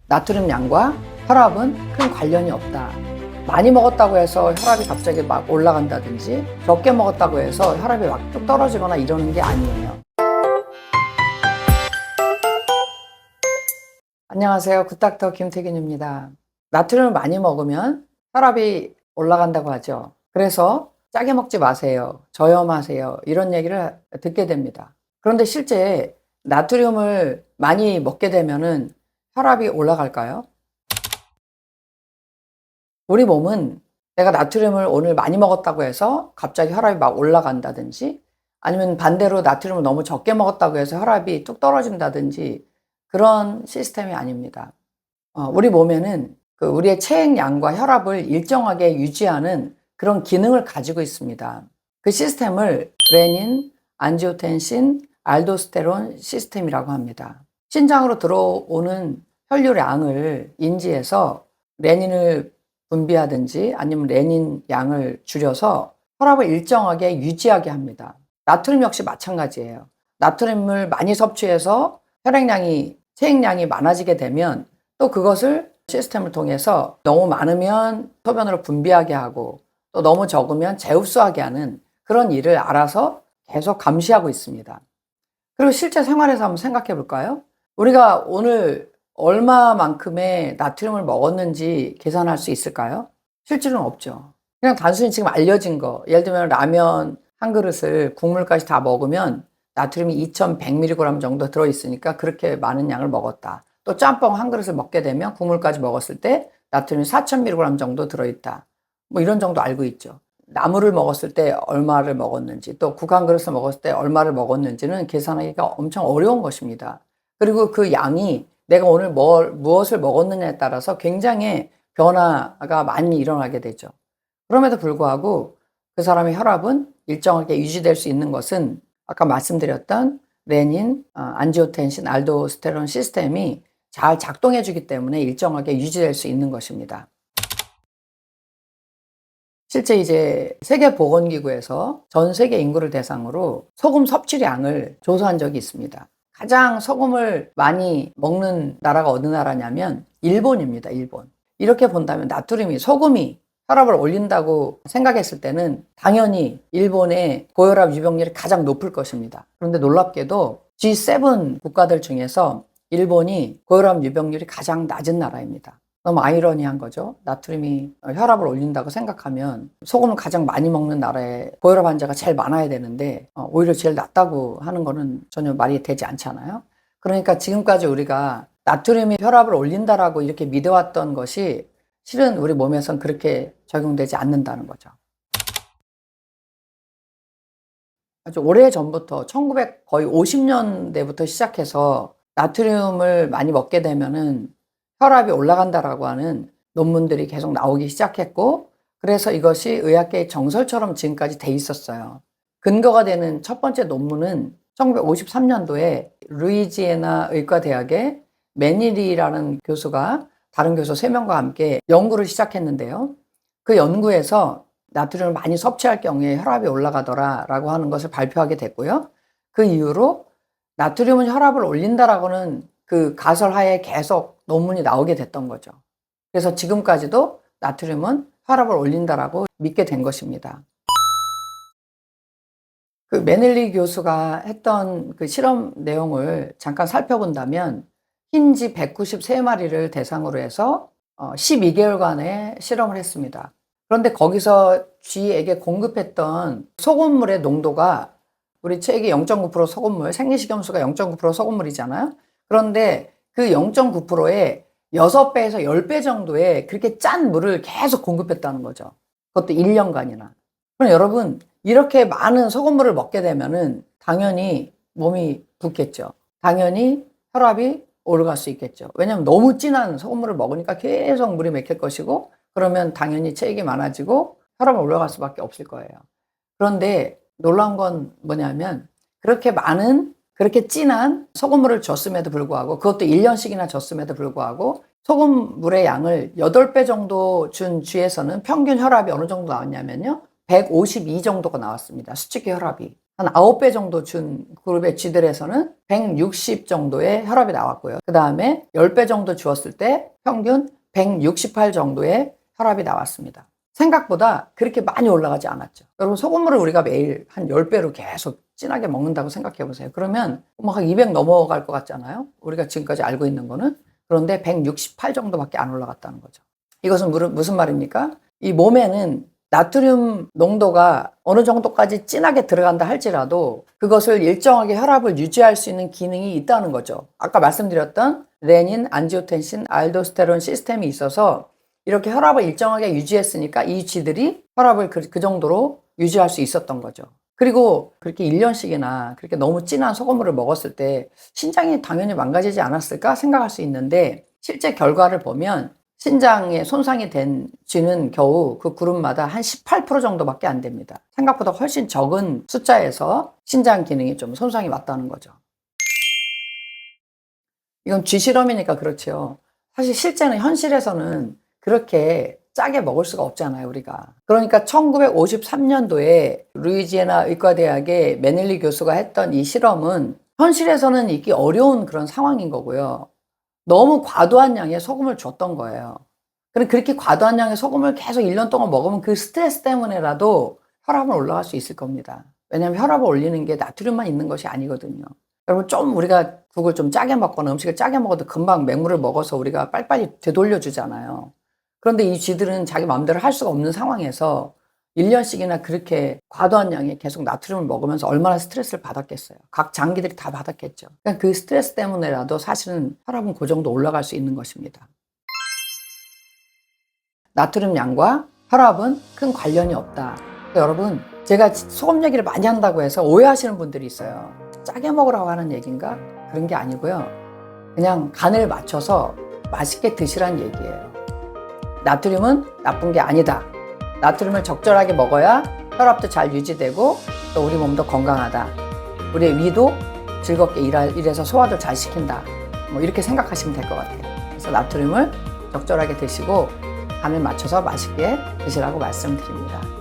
나트륨 양과 혈압은 큰 관련이 없다. 많이 먹었다고 해서 혈압이 갑자기 막 올라간다든지 적게 먹었다고 해서 혈압이 막 뚝 떨어지거나 이러는 게 아니에요. 안녕하세요. 굿닥터 김태균입니다. 나트륨을 많이 먹으면 혈압이 올라간다고 하죠. 그래서 짜게 먹지 마세요. 저염하세요. 이런 얘기를 듣게 됩니다. 그런데 실제 나트륨을 많이 먹게 되면은 혈압이 올라갈까요? 우리 몸은 내가 나트륨을 오늘 많이 먹었다고 해서 갑자기 혈압이 막 올라간다든지 아니면 반대로 나트륨을 너무 적게 먹었다고 해서 혈압이 뚝 떨어진다든지 그런 시스템이 아닙니다. 우리 몸에는 우리의 체액량과 혈압을 일정하게 유지하는 그런 기능을 가지고 있습니다. 그 시스템을 레닌, 안지오텐신, 알도스테론 시스템이라고 합니다. 신장으로 들어오는 혈류량을 인지해서 레닌을 분비하든지 아니면 레닌 양을 줄여서 혈압을 일정하게 유지하게 합니다. 나트륨 역시 마찬가지예요. 나트륨을 많이 섭취해서 혈액량이, 체액량이 많아지게 되면 또 그것을 시스템을 통해서 너무 많으면 소변으로 분비하게 하고 또 너무 적으면 재흡수하게 하는 그런 일을 알아서 계속 감시하고 있습니다. 그리고 실제 생활에서 한번 생각해 볼까요? 우리가 오늘 얼마만큼의 나트륨을 먹었는지 계산할 수 있을까요? 실질은 없죠. 그냥 단순히 지금 알려진 거, 예를 들면 라면 한 그릇을 국물까지 다 먹으면 나트륨이 2100mg 정도 들어있으니까 그렇게 많은 양을 먹었다. 또 짬뽕 한 그릇을 먹게 되면 국물까지 먹었을 때 나트륨이 4000mg 정도 들어있다. 뭐 이런 정도 알고 있죠. 나물을 먹었을 때 얼마를 먹었는지, 또 국 한 그릇을 먹었을 때 얼마를 먹었는지는 계산하기가 엄청 어려운 것입니다. 그리고 그 양이 내가 오늘 무엇을 먹었느냐에 따라서 굉장히 변화가 많이 일어나게 되죠. 그럼에도 불구하고 그 사람의 혈압은 일정하게 유지될 수 있는 것은 아까 말씀드렸던 레닌, 안지오텐신, 알도스테론 시스템이 잘 작동해 주기 때문에 일정하게 유지될 수 있는 것입니다. 실제 이제 세계보건기구에서 전 세계 인구를 대상으로 소금 섭취량을 조사한 적이 있습니다. 가장 소금을 많이 먹는 나라가 어느 나라냐면 일본입니다. 일본. 이렇게 본다면 소금이 혈압을 올린다고 생각했을 때는 당연히 일본의 고혈압 유병률이 가장 높을 것입니다. 그런데 놀랍게도 G7 국가들 중에서 일본이 고혈압 유병률이 가장 낮은 나라입니다. 너무 아이러니한 거죠. 나트륨이 혈압을 올린다고 생각하면 소금을 가장 많이 먹는 나라에 고혈압 환자가 제일 많아야 되는데 오히려 제일 낮다고 하는 거는 전혀 말이 되지 않잖아요. 그러니까 지금까지 우리가 나트륨이 혈압을 올린다라고 이렇게 믿어왔던 것이 실은 우리 몸에선 그렇게 적용되지 않는다는 거죠. 아주 오래전부터 1900 거의 50년대부터 시작해서 나트륨을 많이 먹게 되면은 혈압이 올라간다라고 하는 논문들이 계속 나오기 시작했고, 그래서 이것이 의학계의 정설처럼 지금까지 돼 있었어요. 근거가 되는 첫 번째 논문은 1953년도에 루이지애나 의과대학의 매니리라는 교수가 다른 교수 3명과 함께 연구를 시작했는데요. 그 연구에서 나트륨을 많이 섭취할 경우에 혈압이 올라가더라라고 하는 것을 발표하게 됐고요. 그 이후로 나트륨은 혈압을 올린다라고는 그 가설하에 계속 논문이 나오게 됐던 거죠. 그래서 지금까지도 나트륨은 혈압을 올린다라고 믿게 된 것입니다. 그 메넬리 교수가 했던 그 실험 내용을 잠깐 살펴본다면 흰쥐 193마리를 대상으로 해서 12개월간의 실험을 했습니다. 그런데 거기서 쥐에게 공급했던 소금물의 농도가 우리 체액의 0.9% 소금물, 생리식염수가 0.9% 소금물이잖아요. 그런데 그 0.9%에 6배에서 10배 정도의 그렇게 짠 물을 계속 공급했다는 거죠. 그것도 1년간이나. 그럼 여러분, 이렇게 많은 소금물을 먹게 되면은 당연히 몸이 붓겠죠. 당연히 혈압이 올라갈 수 있겠죠. 왜냐하면 너무 진한 소금물을 먹으니까 계속 물이 맥힐 것이고, 그러면 당연히 체액이 많아지고 혈압이 올라갈 수밖에 없을 거예요. 그런데 놀라운 건 뭐냐면 그렇게 진한 소금물을 줬음에도 불구하고, 그것도 1년씩이나 줬음에도 불구하고 소금물의 양을 8배 정도 준 쥐에서는 평균 혈압이 어느 정도 나왔냐면요, 152 정도가 나왔습니다. 수치기 혈압이. 한 9배 정도 준 그룹의 쥐들에서는 160 정도의 혈압이 나왔고요. 그 다음에 10배 정도 주었을 때 평균 168 정도의 혈압이 나왔습니다. 생각보다 그렇게 많이 올라가지 않았죠. 여러분, 소금물을 우리가 매일 한 10배로 계속 진하게 먹는다고 생각해 보세요. 그러면 막 200 넘어갈 것 같잖아요. 우리가 지금까지 알고 있는 거는. 그런데 168 정도밖에 안 올라갔다는 거죠. 이것은 무슨 말입니까? 이 몸에는 나트륨 농도가 어느 정도까지 진하게 들어간다 할지라도 그것을 일정하게 혈압을 유지할 수 있는 기능이 있다는 거죠. 아까 말씀드렸던 레닌, 안지오텐신, 알도스테론 시스템이 있어서 이렇게 혈압을 일정하게 유지했으니까 이 쥐들이 혈압을 그 정도로 유지할 수 있었던 거죠. 그리고 그렇게 1년씩이나 그렇게 너무 진한 소금물을 먹었을 때 신장이 당연히 망가지지 않았을까 생각할 수 있는데, 실제 결과를 보면 신장에 손상이 된 쥐는 겨우 그 그룹마다 한 18% 정도밖에 안 됩니다. 생각보다 훨씬 적은 숫자에서 신장 기능이 좀 손상이 왔다는 거죠. 이건 쥐 실험이니까 그렇죠. 사실 실제는 현실에서는 그렇게 짜게 먹을 수가 없잖아요, 우리가. 그러니까 1953년도에 루이지애나 의과대학의 매닐리 교수가 했던 이 실험은 현실에서는 있기 어려운 그런 상황인 거고요. 너무 과도한 양의 소금을 줬던 거예요. 그렇게 과도한 양의 소금을 계속 1년 동안 먹으면 그 스트레스 때문에라도 혈압은 올라갈 수 있을 겁니다. 왜냐하면 혈압을 올리는 게 나트륨만 있는 것이 아니거든요. 여러분, 좀 우리가 국을 좀 짜게 먹거나 음식을 짜게 먹어도 금방 맹물을 먹어서 우리가 빨리빨리 되돌려 주잖아요. 그런데 이 쥐들은 자기 마음대로 할 수가 없는 상황에서 1년씩이나 그렇게 과도한 양의 계속 나트륨을 먹으면서 얼마나 스트레스를 받았겠어요. 각 장기들이 다 받았겠죠. 그러니까 그 스트레스 때문에라도 사실은 혈압은 그 정도 올라갈 수 있는 것입니다. 나트륨 양과 혈압은 큰 관련이 없다. 그러니까 여러분, 제가 소금 얘기를 많이 한다고 해서 오해하시는 분들이 있어요. 짜게 먹으라고 하는 얘기인가? 그런 게 아니고요. 그냥 간을 맞춰서 맛있게 드시라는 얘기예요. 나트륨은 나쁜 게 아니다. 나트륨을 적절하게 먹어야 혈압도 잘 유지되고 또 우리 몸도 건강하다. 우리의 위도 즐겁게 일해서 소화도 잘 시킨다. 뭐 이렇게 생각하시면 될 것 같아요. 그래서 나트륨을 적절하게 드시고 간을 맞춰서 맛있게 드시라고 말씀드립니다.